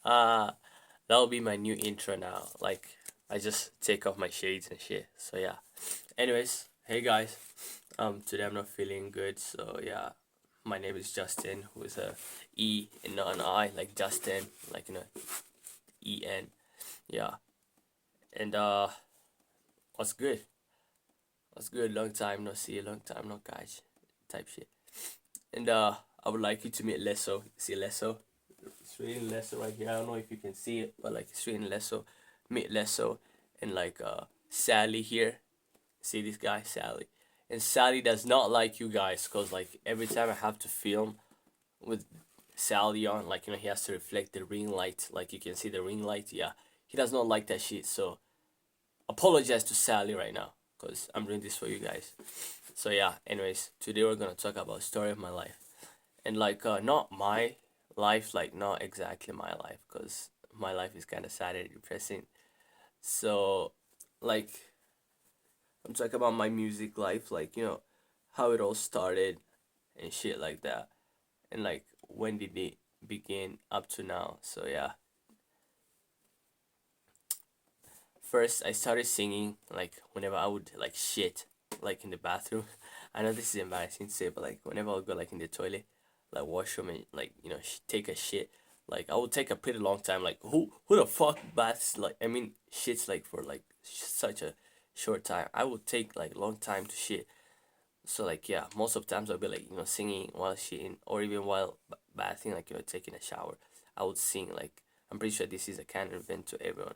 uh that'll be my new intro now. Like I just take off my shades and shit. So yeah. Anyways, hey guys. Today I'm not feeling good, so yeah. My name is Justin, who is a E and not an I, like Justin, like EN. Yeah. And what's good? What's good? Long time no see, long time no catch type shit. And I would like you to meet Lesso. See Lesso? It's reading Lesso right here. I don't know if you can see it, but like it's reading Lesso. Meet Lesso and like Sally here. See this guy, Sally. And Sally does not like you guys because like every time I have to film with Sally on, like he has to reflect the ring light. Like you can see the ring light. Yeah, he does not like that shit. So apologize to Sally right now because I'm doing this for you guys. So yeah. Anyways, today we're gonna talk about story of my life and like not my life, like not exactly my life because my life is kind of sad and depressing. So like I'm talking about my music life, like how it all started and shit like that, and like when did it begin up to now. So yeah, first I started singing like whenever I would like shit like in the bathroom. I know this is embarrassing to say, but like whenever I would go like in the toilet, like washroom and like take a shit, like I would take a pretty long time. Like who the fuck baths like I mean shits like for like such a short time. I would take like long time to shit. So like yeah, most of the times I'll be like singing while shitting or even while bathing, like taking a shower. I would sing like I'm pretty sure this is a canon event to everyone.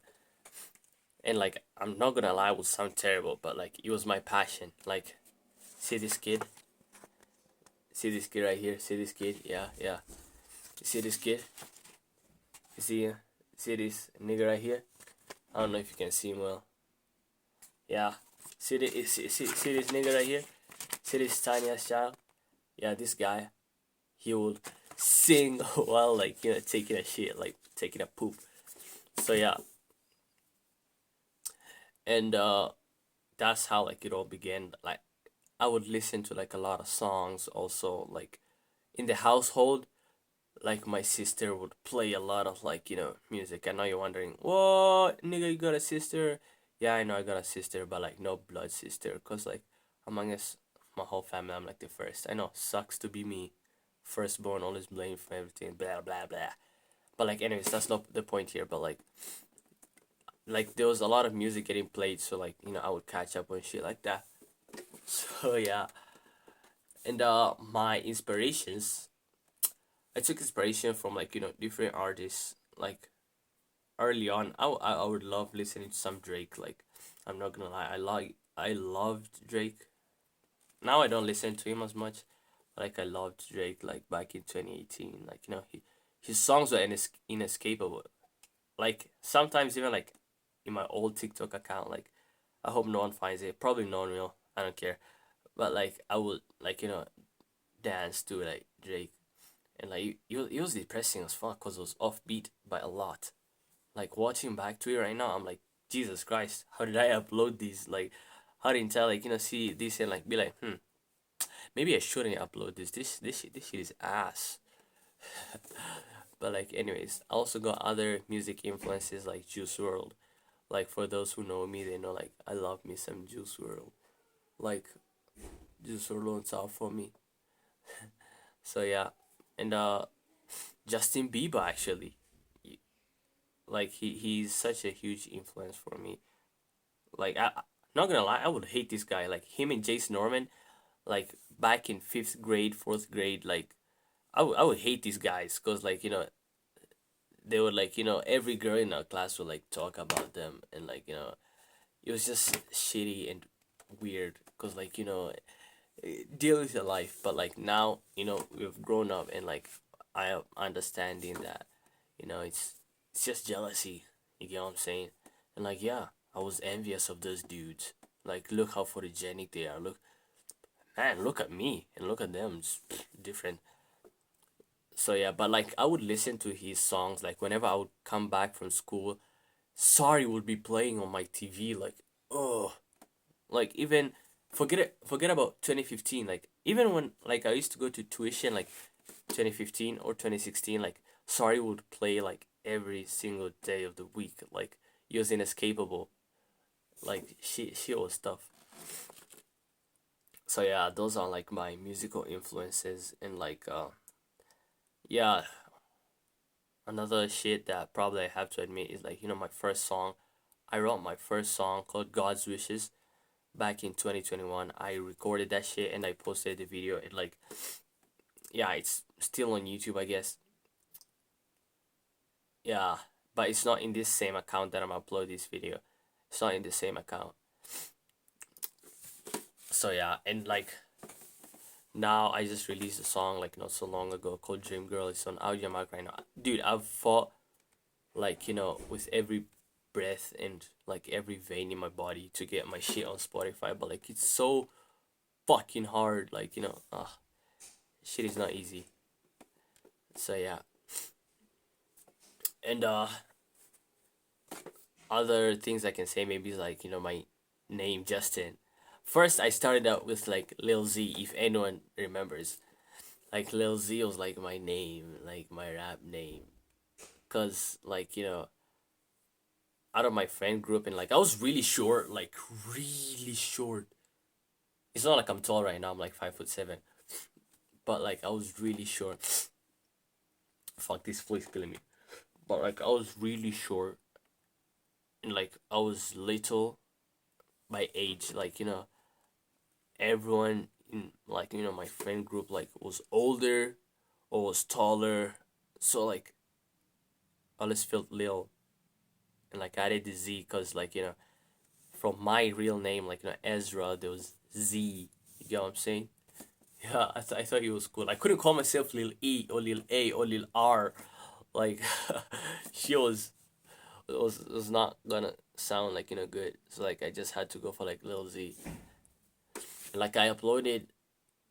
And like I'm not gonna lie, it would sound terrible, but like it was my passion. Like see this kid, see this kid right here, see this kid, yeah, yeah. See this kid, you see this nigga right here. I don't know if you can see him well. Yeah, see this nigga right here. See this tiny ass child. Yeah, this guy. He would sing while like taking a shit, like taking a poop. So yeah, and that's how like it all began. Like I would listen to like a lot of songs also like in the household. Like my sister would play a lot of like music. I know you're wondering, what nigga, you got a sister? Yeah, I know I got a sister, but like no blood sister, cause like among us, my whole family, I'm like the first. I know, sucks to be me, firstborn, always blamed for everything, blah blah blah. But like, anyways, that's not the point here. But like there was a lot of music getting played, so like I would catch up on shit like that. So yeah, and my inspirations, I took inspiration from like different artists. Like early on, I would love listening to some Drake. Like I'm not gonna lie, I loved Drake. Now I don't listen to him as much. But, like I loved Drake like back in 2018. Like his songs were inescapable. Like sometimes even like in my old TikTok account, like I hope no one finds it. Probably no one will. I don't care. But like I would like dance to like Drake, and like it was depressing as fuck because it was offbeat by a lot. Like watching back to it right now, I'm like, Jesus Christ, how did I upload these? Like, how didn't I like see this and like be like, maybe I shouldn't upload this. This shit is ass. But like, anyways, I also got other music influences like Juice World. Like for those who know me, they know like I love me some Juice World. Like Juice WRLD on top for me. So yeah, and Justin Bieber actually, like he's such a huge influence for me. Like not gonna lie, I would hate this guy. Like him and Jason Norman, like back in fifth grade, fourth grade, like I would hate these guys because like they would like every girl in our class would like talk about them and like it was just shitty and weird because like deal with your life. But like now we've grown up and like I am understanding that it's just jealousy. You get what I'm saying? And like yeah, I was envious of those dudes. Like look how photogenic they are. Look, man, look at me and look at them. It's different. So yeah, but like I would listen to his songs like whenever I would come back from school. Sorry would be playing on my TV. Like oh, like even forget about 2015. Like even when like I used to go to tuition, like 2015 or 2016, like Sorry would play like every single day of the week, like he was inescapable. Like she was tough. So yeah, those are like my musical influences, and like yeah, another shit that probably I have to admit is like, my first song. I wrote my first song called God's Wishes back in 2021. I recorded that shit and I posted the video, and like, yeah, it's still on YouTube, I guess. Yeah, but it's not in this same account that I'm upload this video. It's not in the same account. So yeah, and like now I just released a song like not so long ago called Dream Girl. It's on Audiomack right now. Dude, I've fought like, with every breath and like every vein in my body to get my shit on Spotify, but like it's so fucking hard. Like, shit is not easy. So yeah. And other things I can say maybe is like, my name Justin. First I started out with like Lil Z, if anyone remembers. Like Lil Z was like my name, like my rap name. Cause like, out of my friend group, and like I was really short, like really short. It's not like I'm tall right now, I'm like 5'7". But like I was really short. Fuck, this flu is killing me. But like I was really short, and like I was little by age. Like, everyone in like, my friend group like was older or was taller. So like I always felt little, and like I added the Z because like, from my real name, like, Ezra, there was Z. You get what I'm saying? Yeah, I thought it was cool. I couldn't call myself Lil E or Lil A or Lil R. Like, she was not gonna sound like, good. So like I just had to go for like Lil Z. And like I uploaded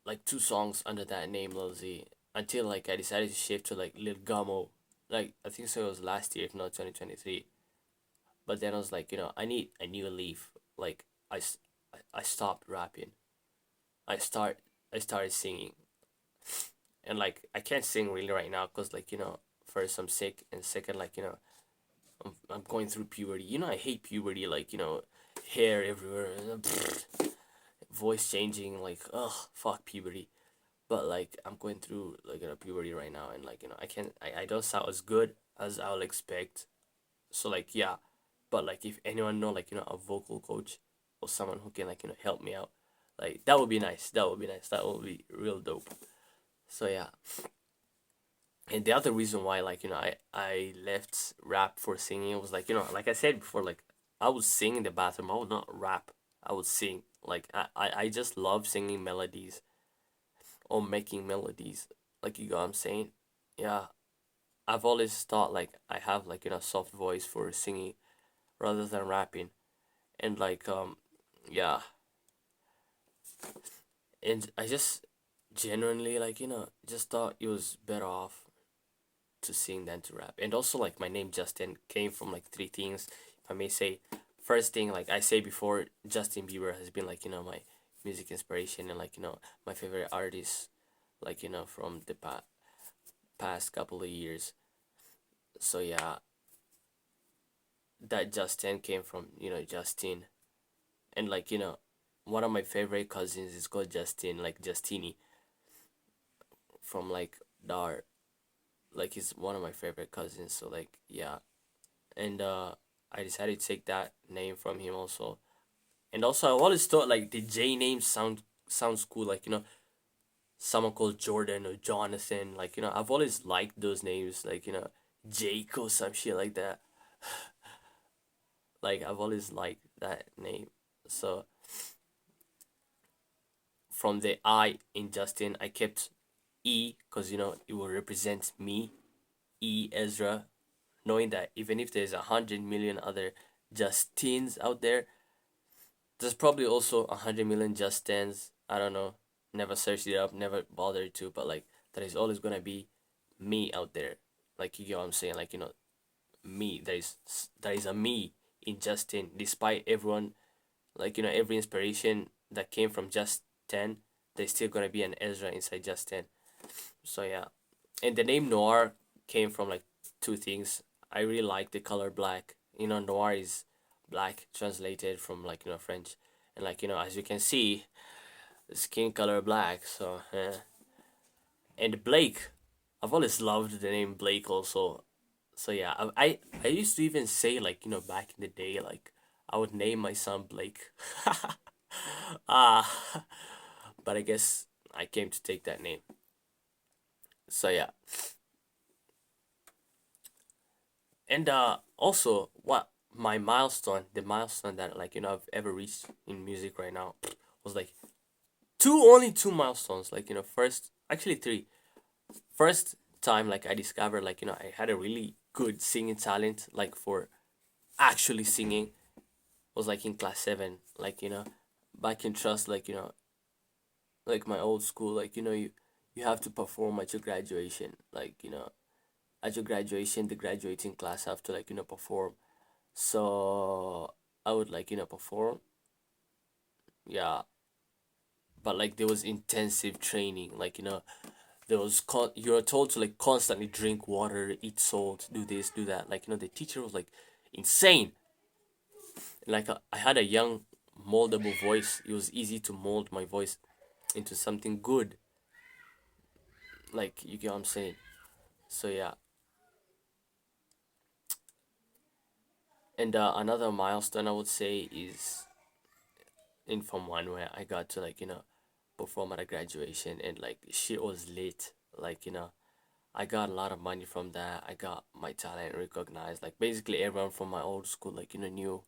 like two songs under that name, Lil Z, until like I decided to shift to like Lil Gamo. Like I think so it was last year, if not 2023. But then I was like, I need a new leaf. Like I stopped rapping. I start I started singing, and like I can't sing really right now because like, first I'm sick, and second like, I'm going through puberty. I hate puberty. Like, hair everywhere, voice changing. Like, ugh, fuck puberty. But like I'm going through like, puberty right now, and like, I don't sound as good as I'll expect. So like, yeah, but like if anyone know like, a vocal coach or someone who can like, help me out, like that would be nice. That would be nice. That would be real dope. So yeah. And the other reason why like, I left rap for singing was like, like I said before, like I would sing in the bathroom. I would not rap. I would sing. Like I just love singing melodies or making melodies. Like, you know what I'm saying? Yeah. I've always thought like I have like, soft voice for singing rather than rapping. And like, yeah. And I just genuinely like, just thought it was better off to sing than to rap. And also like my name Justin came from like three things, if I may say. First thing, like I say before, Justin Bieber has been like, my music inspiration, and like, my favorite artist, like, from the past couple of years. So yeah, that Justin came from, Justin. And like, one of my favorite cousins is called Justin, like Justini, from like Dar. Like he's one of my favorite cousins. So like, yeah. And I decided to take that name from him also. And also I always thought like the J name sounds cool. Like, someone called Jordan or Jonathan. Like, I've always liked those names. Like, Jake or some shit like that. Like I've always liked that name. So from the I in Justin, I kept E because, it will represent me, E Ezra, knowing that even if there's 100 million other Justins out there, there's probably also 100 million Justins. I don't know. Never searched it up. Never bothered to. But like, there is always gonna be me out there. Like, you get what I'm saying. Like, me. There is a me in Justin. Despite everyone, like, every inspiration that came from Just 10, there's still gonna be an Ezra inside Just 10. So yeah. And the name Noir came from like two things. I really like the color black. Noir is black translated from like French, and like as you can see, the skin color black. So and Blake, I've always loved the name Blake also. So yeah, I used to even say like back in the day like I would name my son Blake. Ah, but I guess I came to take that name. So yeah, and also what my milestone, the milestone that like I've ever reached in music right now was like only two milestones. Like first, actually three. First time like I discovered like I had a really good singing talent like for actually singing was like in class 7, like back in trust, like like my old school, like you have to perform at your graduation, like at your graduation the graduating class have to like perform. So I would like perform, yeah, but like there was intensive training, like there was you're told to like constantly drink water, eat salt, do this, do that, like the teacher was like insane. Like I had a young moldable voice. It was easy to mold my voice into something good, like you get what I'm saying. So yeah, and another milestone I would say is in Form 1 where I got to like perform at a graduation, and like shit was lit, like I got a lot of money from that. I got my talent recognized. Like basically everyone from my old school like knew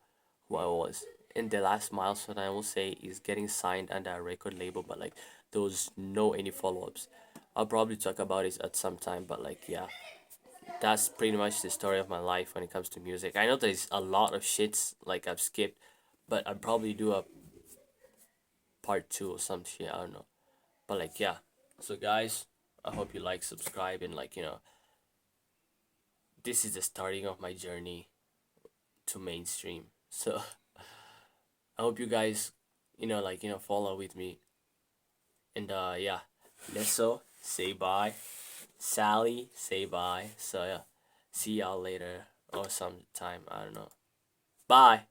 who I was. And the last milestone I will say is getting signed under a record label, but like there was no any follow ups. I'll probably talk about it at some time, but like yeah, that's pretty much the story of my life when it comes to music. I know there's a lot of shits like I've skipped, but I'd probably do a part 2 or some shit. I don't know, but like yeah. So guys, I hope you like, subscribe, and like this is the starting of my journey to mainstream. So I hope you guys, like follow with me. And yeah, Lesso, say bye. Sally, say bye. So yeah, see y'all later or sometime. I don't know. Bye.